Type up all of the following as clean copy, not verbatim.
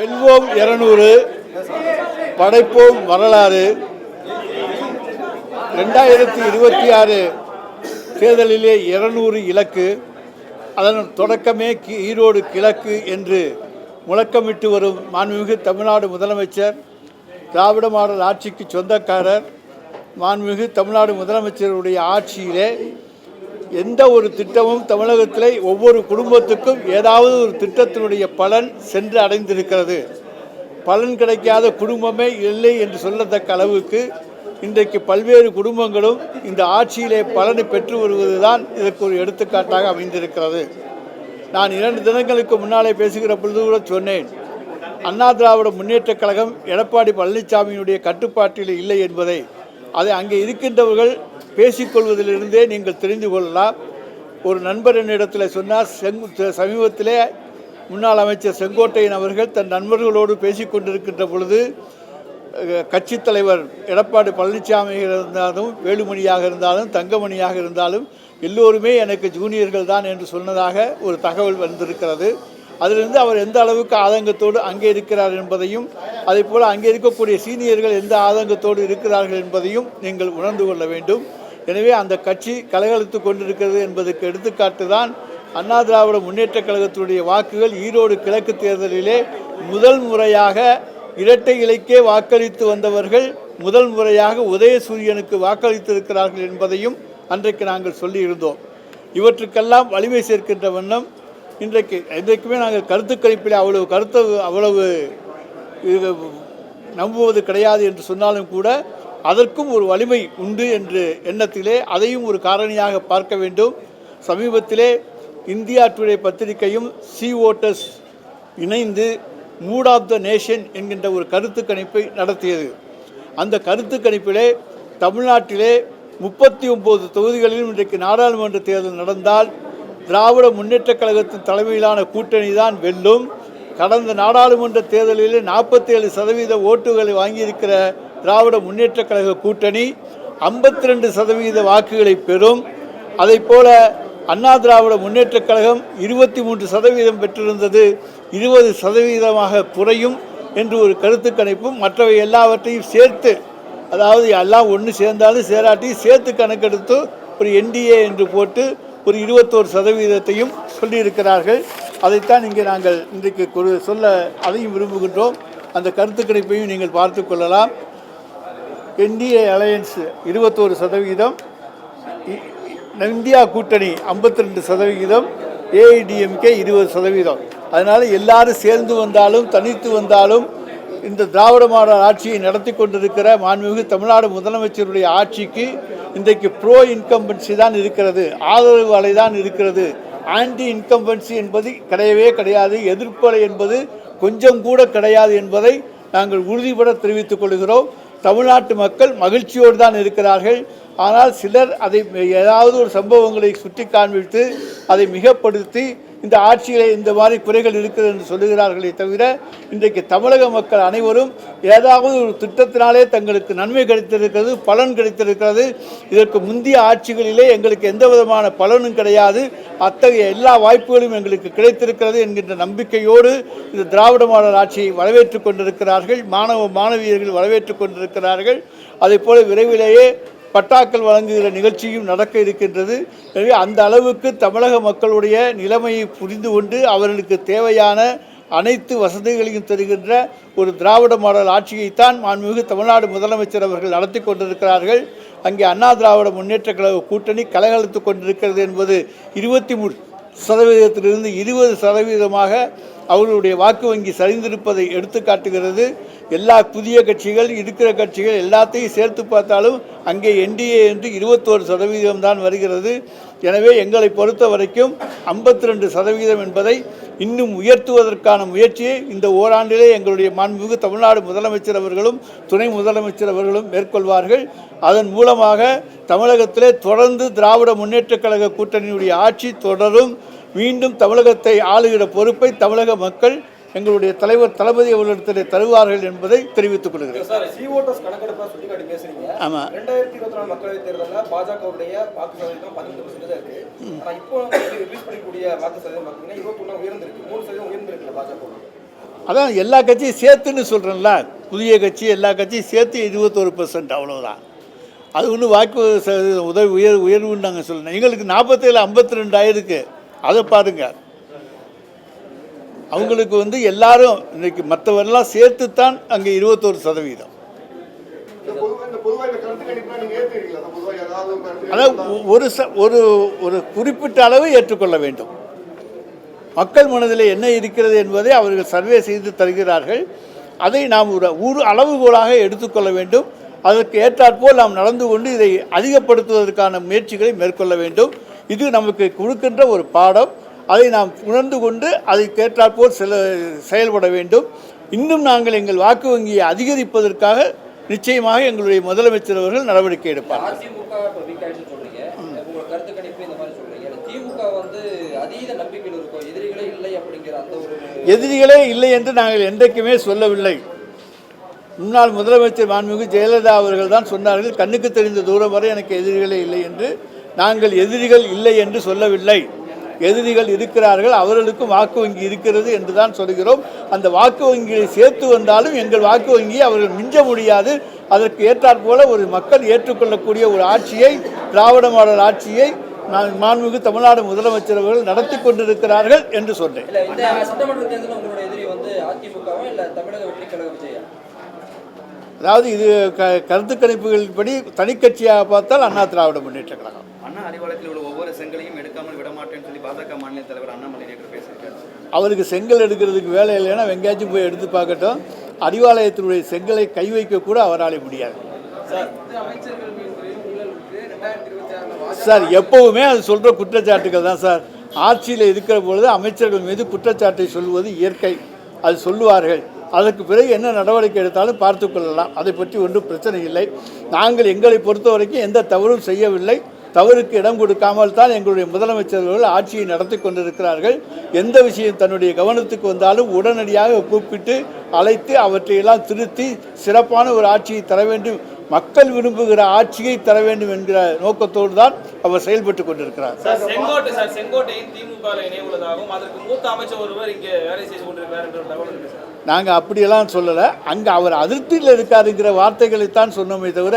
வெல்வோம் 200, படைப்போம் வரலாறு. 2026 தேர்தலிலே 200 இலக்கு. அதன் தொடக்கமே ஈரோடு கிழக்கு என்று முழக்கமிட்டு வரும் மாண்புமிகு தமிழ்நாடு முதலமைச்சர், திராவிட மாடல் ஆட்சிக்கு சொந்தக்காரர், மாண்புமிகு தமிழ்நாடு முதலமைச்சருடைய ஆட்சியிலே எந்த ஒரு திட்டமும் தமிழகத்தில் ஒவ்வொரு குடும்பத்துக்கும் ஏதாவது ஒரு திட்டத்தினுடைய பலன் சென்று அடைந்திருக்கிறது. பலன் கிடைக்காத குடும்பமே இல்லை என்று சொல்லத்தக்க அளவுக்கு இன்றைக்கு பல்வேறு குடும்பங்களும் இந்த ஆட்சியிலே பலனை பெற்று வருவதுதான் இதற்கு ஒரு எடுத்துக்காட்டாக அமைந்திருக்கிறது. நான் 2 தினங்களுக்கு முன்னாலே பேசுகிற பொழுது கூட சொன்னேன், அண்ணா திராவிட முன்னேற்றக் கழகம் எடப்பாடி பழனிசாமியினுடைய கட்டுப்பாட்டில் இல்லை என்பதை. அதை அங்கே இருக்கின்றவர்கள் பேசிக்கொள்வதிலிருந்தே நீங்கள் தெரிந்து கொள்ளலாம். ஒரு நண்பர் என்னிடத்தில் சொன்னார், சமீபத்திலே முன்னாள் அமைச்சர் செங்கோட்டையன் அவர்கள் தன் நண்பர்களோடு பேசிக்கொண்டிருக்கின்ற பொழுது கட்சித் தலைவர் எடப்பாடி பழனிசாமியாக இருந்தாலும், வேலுமணியாக இருந்தாலும், தங்கமணியாக இருந்தாலும் எல்லோருமே எனக்கு ஜூனியர்கள் தான் என்று சொன்னதாக ஒரு தகவல் வந்திருக்கிறது. அதிலிருந்து அவர் எந்த அளவுக்கு ஆதங்கத்தோடு அங்கே இருக்கிறார் என்பதையும், அதே போல் அங்கே இருக்கக்கூடிய சீனியர்கள் எந்த ஆதங்கத்தோடு இருக்கிறார்கள் என்பதையும் நீங்கள் உணர்ந்து கொள்ள வேண்டும். எனவே அந்த கட்சி கலகலத்து கொண்டிருக்கிறது என்பதற்கு எடுத்துக்காட்டு தான் அண்ணா திராவிட முன்னேற்றக் கழகத்தினுடைய வாக்குகள் ஈரோடு கிழக்கு தேர்தலிலே முதல் முறையாக இரட்டை இலைக்கே வாக்களித்து வந்தவர்கள் முதல் முறையாக உதயசூரியனுக்கு வாக்களித்திருக்கிறார்கள் என்பதையும் அன்றைக்கு நாங்கள் சொல்லியிருந்தோம். இவற்றுக்கெல்லாம் வலிமை சேர்க்கின்ற வண்ணம் இன்றைக்குமே நாங்கள் கருத்து கணிப்பில் அவ்வளவு நம்புவது கிடையாது என்று சொன்னாலும் கூட அதற்கும் ஒரு வலிமை உண்டு என்று எண்ணத்திலே அதையும் ஒரு காரணியாக பார்க்க வேண்டும். சமீபத்திலே இந்தியா டுடே பத்திரிகையும் சி ஓட்டர்ஸ் இணைந்து மூட் ஆஃப் த நேஷன் என்கின்ற ஒரு கருத்து கணிப்பை நடத்தியது. அந்த கருத்து கணிப்பிலே தமிழ்நாட்டிலே 39 தொகுதிகளிலும் இன்றைக்கு நாடாளுமன்ற தேர்தல் நடந்தால் திராவிட முன்னேற்றக் கழகத்தின் தலைமையிலான கூட்டணி தான் வெல்லும். கடந்த நாடாளுமன்ற தேர்தலில் 47% ஓட்டுகளை வாங்கியிருக்கிற திராவிட முன்னேற்றக் கழக கூட்டணி 52% வாக்குகளை பெறும். அதை போல அண்ணா திராவிட முன்னேற்றக் கழகம் 23% பெற்றிருந்தது 20% குறையும் என்று ஒரு கருத்து கணிப்பும் மற்றவை எல்லாவற்றையும் சேர்த்து, அதாவது எல்லாம் ஒன்று சேர்ந்தாலும் சேராட்டியும் சேர்த்து கணக்கெடுத்து ஒரு என்டிஏ என்று போட்டு ஒரு 21% சொல்லியிருக்கிறார்கள். அதைத்தான் இங்கே நாங்கள் இன்றைக்கு சொல்ல அதையும் விரும்புகின்றோம். அந்த கருத்து கணிப்பையும் நீங்கள் பார்த்து கொள்ளலாம். என்டிஏ அலையன்ஸ் 21%, இந்தியா கூட்டணி 52%, ஏஐடிஎம்கே 20%. அதனால் எல்லாரும் சேர்ந்து வந்தாலும் தனித்து வந்தாலும் இந்த திராவிட மாடல் ஆட்சியை நடத்தி கொண்டிருக்கிற மாண்புமிகு தமிழ்நாடு முதலமைச்சருடைய ஆட்சிக்கு இன்றைக்கு ப்ரோ இன்கம்பன்சி தான் இருக்கிறது, ஆதரவு அலை தான் இருக்கிறது. ஆன்டி இன்கம்பன்சி என்பது கிடையவே கிடையாது, எதிர்ப்பு அலை என்பது கொஞ்சம் கூட கிடையாது என்பதை நாங்கள் உறுதிபட தெரிவித்துக் கொள்கிறோம். தமிழ்நாட்டு மக்கள் மகிழ்ச்சியோடு தான் இருக்கிறார்கள். ஆனால் சிலர் அதை ஏதாவது ஒரு சம்பவங்களை சுட்டி காண்பித்து அதை மிகப்படுத்தி இந்த ஆட்சியிலே இந்த மாதிரி குறைகள் இருக்கிறது என்று சொல்லுகிறார்களே தவிர, இன்றைக்கு தமிழக மக்கள் அனைவரும் ஏதாவது ஒரு திட்டத்தினாலே தங்களுக்கு நன்மை கிடைத்திருக்கிறது, பலன் கிடைத்திருக்கிறது. இதற்கு முந்தைய ஆட்சிகளிலே எங்களுக்கு எந்த விதமான பலனும் கிடையாது, அத்தகைய எல்லா வாய்ப்புகளும் எங்களுக்கு கிடைத்திருக்கிறது என்கின்ற நம்பிக்கையோடு இந்த திராவிட மாடல் ஆட்சியை வரவேற்றுக் கொண்டிருக்கிறார்கள். மாணவியர்கள் வரவேற்றுக் கொண்டிருக்கிறார்கள். அதே போல விரைவிலேயே பட்டாக்கள் வழங்குகிற நிகழ்ச்சியும் நடக்க இருக்கின்றது. எனவே அந்த அளவுக்கு தமிழக மக்களுடைய நிலைமையை புரிந்து கொண்டு அவர்களுக்கு தேவையான அனைத்து வசதிகளையும் தருகின்ற ஒரு திராவிட மாடல் ஆட்சியைத்தான் மாண்புமிகு தமிழ்நாடு முதலமைச்சர் அவர்கள் நடத்தி கொண்டிருக்கிறார்கள். அங்கே அண்ணா திராவிட முன்னேற்றக் கழக கூட்டணி கலகலத்து கொண்டிருக்கிறது என்பது 23%இலிருந்து 20% அவர்களுடைய வாக்கு வங்கி சரிந்திருப்பதை எடுத்து காட்டுகிறது. எல்லா புதிய கட்சிகள், இருக்கிற கட்சிகள் எல்லாத்தையும் சேர்த்து பார்த்தாலும் அங்கே என்டிஏ என்று 21% தான் வருகிறது. எனவே எங்களை பொறுத்த வரைக்கும் 52% என்பதை இன்னும் உயர்த்துவதற்கான முயற்சியை இந்த ஓராண்டிலே எங்களுடைய மாண்புமிகு தமிழ்நாடு முதலமைச்சர் அவர்களும் துணை முதலமைச்சர் அவர்களும் மேற்கொள்வார்கள். அதன் மூலமாக தமிழகத்திலே தொடர்ந்து திராவிட முன்னேற்றக் கழக கூட்டணியுடைய ஆட்சி தொடரும். மீண்டும் தமிழகத்தை ஆளுகிற பொறுப்பை தமிழக மக்கள் எங்களுடைய தலைவர் தளபதி அவர்களிடத்திலே தருவார்கள் என்பதை தெரிவித்துக் கொள்கிறேன். ஆமா, 2024 மக்களவைத் தேர்தலில் பாஜகவுடைய வாக்கு சதவீதம் 18% இருக்கு. ஆனா இப்போ ரிலீஸ் பண்ணக்கூடிய வாக்கு சதவீதம் பார்த்தீங்கன்னா 21 உயர்ந்திருக்கு, 3% உயர்ந்திருக்கு பாஜக. அதான் எல்லா கட்சியும் சேர்த்துன்னு சொல்கிறேன்ல, புதிய கட்சி எல்லா கட்சியும் சேர்த்து 21% அவ்வளோதான். அது ஒன்றும் வாக்கு உயர்வுன்னு நாங்கள் சொல்லணும். எங்களுக்கு 47 52 ஆயிருக்கு. அதை பாருங்கள். அவங்களுக்கு வந்து எல்லாரும் இன்றைக்கி மற்றவரெல்லாம் சேர்த்து தான் அங்கே 21%. அதாவது ஒரு குறிப்பிட்ட அளவு ஏற்றுக்கொள்ள வேண்டும். மக்கள் மனதில் என்ன இருக்கிறது என்பதை அவர்கள் சர்வே செய்து தருகிறார்கள். அதை நாம் ஒரு அளவுகோலாக எடுத்துக்கொள்ள வேண்டும். அதற்கு ஏற்றாற்போல் நாம் நடந்து கொண்டு இதை அதிகப்படுத்துவதற்கான முயற்சிகளை மேற்கொள்ள வேண்டும். இது நமக்கு கொடுக்கின்ற ஒரு பாடம். அதை நாம் உணர்ந்து கொண்டு அதற்கேற்றாற்போல் செயல்பட வேண்டும். இன்னும் நாங்கள் எங்கள் வாக்கு வங்கியை அதிகரிப்பதற்காக நிச்சயமாக எங்களுடைய முதலமைச்சர் அவர்கள் நடவடிக்கை எடுப்பார். எதிரிகளே இல்லை என்று நாங்கள் என்றைக்குமே சொல்லவில்லை. முன்னாள் முதலமைச்சர் மாண்புமிகு ஜெயலலிதா அவர்கள் தான் சொன்னார்கள், கண்ணுக்கு தெரிந்த தூரம் வரை எனக்கு எதிரிகளே இல்லை என்று. நாங்கள் எதிரிகள் இல்லை என்று சொல்லவில்லை. எதிரிகள் இருக்கிறார்கள், அவர்களுக்கும் வாக்கு வங்கி இருக்கிறது என்று தான் சொல்கிறோம். அந்த வாக்கு வங்கியை சேர்த்து வந்தாலும் எங்கள் வாக்கு வங்கியை அவர்கள் மிஞ்ச முடியாது. அதற்கு ஏற்றாற்போல ஒரு மக்கள் ஏற்றுக்கொள்ளக்கூடிய ஒரு ஆட்சியை, திராவிட மாடல் ஆட்சியை மாண்புமிகு தமிழ்நாடு முதலமைச்சர் அவர்கள் நடத்தி கொண்டிருக்கிறார்கள் என்று சொன்னேன். அதாவது இது கருத்து கணிப்புகளின்படி தனிக்கட்சியாக பார்த்தால் அண்ணா திராவிட முன்னேற்ற கழகம். அண்ணா அறிவாலயத்தில் உள்ள ஒவ்வொரு செங்கலையும் எடுக்காமல் விடமாட்டேன்னு சொல்லி பாஜக மாநில தலைவர் அண்ணாமலை நேற்று பேசியிருக்காரு. அவருக்கு செங்கல் எடுக்கிறதுக்கு வேலை இல்லைன்னா வெங்காயச்சும் போய் எடுத்து பார்க்கட்டும். அறிவாலயத்தினுடைய செங்கலை கை வைக்க கூட அவரால் முடியாது சார். எப்பவுமே அது சொல்கிற குற்றச்சாட்டுகள் தான் சார். ஆட்சியில் இருக்கிற பொழுது அமைச்சர்கள் மீது குற்றச்சாட்டை சொல்வது இயற்கை. அது சொல்லுவார்கள். அதற்கு பிறகு என்ன நடவடிக்கை எடுத்தாலும் பார்த்து கொள்ளலாம். அதை பற்றி ஒன்றும் பிரச்சனை இல்லை. நாங்கள் எங்களை பொறுத்த வரைக்கும் எந்த தவறும் செய்யவில்லை. தவறுக்கு இடம் கொடுக்காமல் தான் எங்களுடைய முதலமைச்சர்கள் ஆட்சியை நடத்தி கொண்டிருக்கிறார்கள். எந்த விஷயம் தன்னுடைய கவனத்துக்கு வந்தாலும் உடனடியாக கூப்பிட்டு அழைத்து அவற்றையெல்லாம் திருத்தி சிறப்பான ஒரு ஆட்சியை தர வேண்டும், மக்கள் விரும்புகிற ஆட்சியை தர வேண்டும் என்கிற நோக்கத்தோடு தான் அவர் செயல்பட்டு கொண்டிருக்கிறார். செங்கோட்டையின் திமுக இணைவுள்ளதாகவும் அதற்கு மூத்த அமைச்சர் ஒருவர் இங்கே வேலை செய்து கொண்டிருக்கிறார் என்ற தகவல் இருக்கு சார். நாங்கள் அப்படியெல்லாம் சொல்லலை. அங்கே அவர் அதிருப்தியில் இருக்காருங்கிற வார்த்தைகளைத்தான் சொன்னோமே தவிர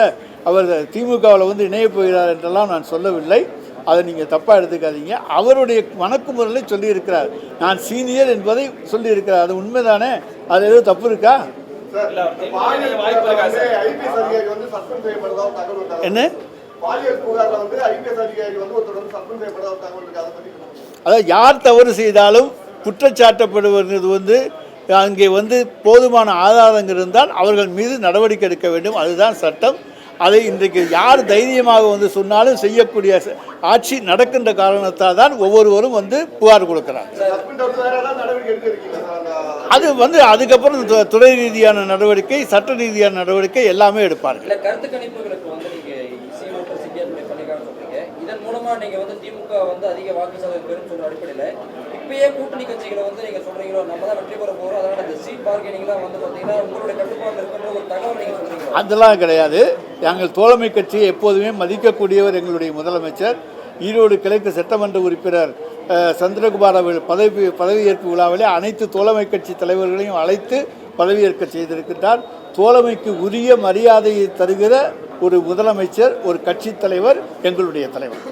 அவர் திமுகவில் வந்து இணையப் போகிறார் என்றெல்லாம் நான் சொல்லவில்லை. அதை நீங்கள் தப்பாக எடுத்துக்காதீங்க. அவருடைய வணக்குமுறைகளை சொல்லியிருக்கிறார். நான் சீனியர் என்பதை சொல்லியிருக்கிறார். அது உண்மைதானே? அது எதுவும் தப்பு இருக்கா? என்ன? அதாவது யார் தவறு செய்தாலும் குற்றச்சாட்டப்படுவது வந்து அங்கே வந்து போதுமான ஆதாரங்கள் இருந்தால் அவர்கள் மீது நடவடிக்கை எடுக்க வேண்டும். அதுதான் சட்டம். அதை இன்றைக்கு யார் தைரியமாக வந்து சொன்னாலும் செய்யக்கூடிய ஆட்சி நடக்கின்ற காரணத்தால் தான் ஒவ்வொருவரும் வந்து புகார் கொடுக்கிறார். அது வந்து அதுக்கப்புறம் துறை ரீதியான நடவடிக்கை, சட்ட ரீதியான நடவடிக்கை எல்லாமே எடுப்பார்கள். இதன் மூலமா நீங்க வந்து திமுக வந்து அதிக வாக்கு சதவீதம் பெறும் சொல்ற அடிப்படையில் இப்பயே கூட்டணி கட்சிகளை வந்து நீங்க சொல்றீங்களோ நம்ம தான் வெற்றி பெற போறோம், அதனால இந்த சீட் பார்கெனிங்லாம் வந்து பார்த்தீங்கன்னா உங்களுடைய கட்டுப்பாடு இருக்கின்ற ஒரு தகவல் நீங்க சொல்றீங்க. அதெல்லாம் கிடையாது. நாங்கள் தோழமை கட்சியை எப்போதுமே மதிக்கக்கூடியவர் எங்களுடைய முதலமைச்சர். ஈரோடு கிழக்கு சட்டமன்ற உறுப்பினர் சந்திரகுமார் அவர்கள் பதவியேற்பு விழாவிலே அனைத்து தோழமை கட்சி தலைவர்களையும் அழைத்து பதவியேற்க செய்திருக்கின்றார். தோழமைக்கு உரிய மரியாதையை தருகிற ஒரு முதலமைச்சர், ஒரு கட்சி தலைவர் எங்களுடைய தலைவர்.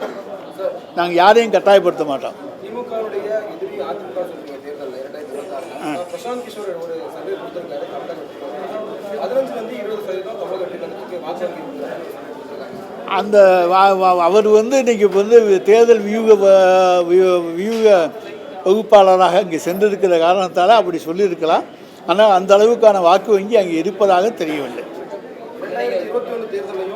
நாங்கள் யாரையும் கட்டாயப்படுத்த மாட்டோம். திமுகவுடைய எதிரி அதிமுக சொல்றீங்க தேர்தலில் 2026 பிரசாந்த் கிஷோர் ஒரு சர்வே கொடுத்திருக்காரு. 15 வந்து 20% தமிழகத்துக்கு வாக்கு அந்த அவர் வந்து இன்னைக்கு வந்து தேர்தல் வியூக வகுப்பாளராக இங்கே சென்றிருக்கிற காரணத்தால் அப்படி சொல்லியிருக்கலாம். ஆனால் அந்த அளவுக்கான வாக்கு வங்கி அங்கே இருப்பதாக தெரியவில்லை. 2021 தேர்தலையும்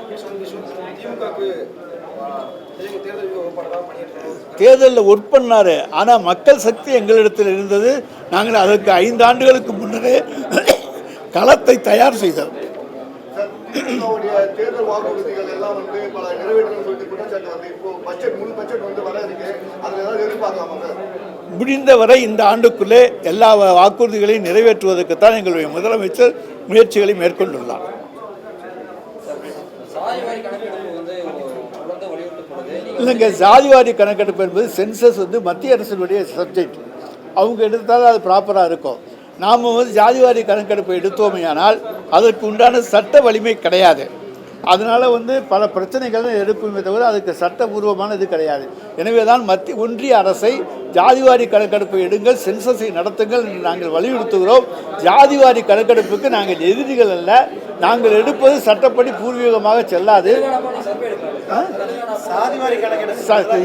தேர்தலில் ஒர்க் பண்ணார். ஆனால் மக்கள் சக்தி எங்களிடத்தில் இருந்தது. நாங்கள் அதற்கு 5 ஆண்டுகளுக்கு முன்னரே களத்தை தயார் செய்தோம். தேர்தல் வாக்குறுதிகள் எல்லாம் வந்து பல நிறைவேற்றணும் சொல்லிட்டு குற்றச்சாட்டு வந்து இப்போ முழு பட்ஜெட் வந்து வர இருக்கு. அதில் ஏதாவது எதிர்பார்க்கலாமா? முடிந்தவரை இந்த ஆண்டுக்குள்ளே எல்லா வாக்குறுதிகளையும் நிறைவேற்றுவதற்குத்தான் எங்களுடைய முதலமைச்சர் முயற்சிகளை மேற்கொண்டுள்ளார். இல்லைங்க, ஜாதிவாரி கணக்கெடுப்பு என்பது சென்சஸ் வந்து மத்திய அரசினுடைய சப்ஜெக்ட். அவங்க எடுத்தாலும் அது ப்ராப்பராக இருக்கும். நாம் வந்து ஜாதிவாரி கணக்கெடுப்பை எடுத்தோமையானால் அதற்கு உண்டான சட்ட வலிமை கிடையாது. அதனால் வந்து பல பிரச்சனைகள் எடுப்புமே தவிர அதுக்கு சட்டபூர்வமான இது கிடையாது. எனவே தான் மத்திய ஒன்றிய அரசை ஜாதிவாரி கணக்கெடுப்பை எடுங்கள், சென்சஸை நடத்துங்கள் என்று நாங்கள் வலியுறுத்துகிறோம். ஜாதிவாரி கணக்கெடுப்புக்கு நாங்கள் எதிரிகள் அல்ல. நாங்கள் எடுப்பது சட்டப்படி பூர்வீகமாக செல்லாது.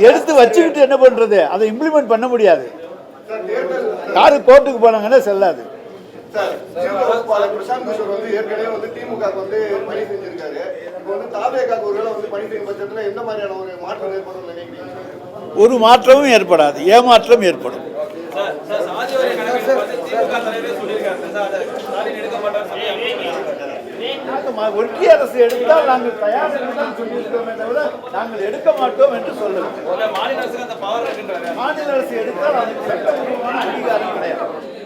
எடுத்து வச்சுக்கிட்டு என்ன பண்ணுறது? அதை இம்ப்ளிமெண்ட் பண்ண முடியாது. யாரு கோர்ட்டுக்கு போனாங்கன்னா செல்லாது. பிரசாந்த் கிஷோர் வந்து ஏற்கனவே வந்து திமுக வந்து பணி செஞ்சிருக்காரு. இப்போ வந்து தாவேகாக்கு ஒருவேளை வந்து பணி செய்யும் பட்சத்தில் எந்த மாதிரியான ஒரு மாற்றம் ஏற்படும் நினைக்கிறீங்க? ஒரு மாற்றமும் ஏற்படாது, ஏமாற்றம் ஏற்படும். ஒன்றிய அரசு எடுத்தால் நாங்கள் தயார் என்று சொல்லியிருக்கோமே தவிர நாங்கள் எடுக்க மாட்டோம் என்று சொல்லவில்லை. மாநில அரசு எடுத்தால் அதுக்கு சட்டபூர்வமான அங்கீகாரம் கிடையாது.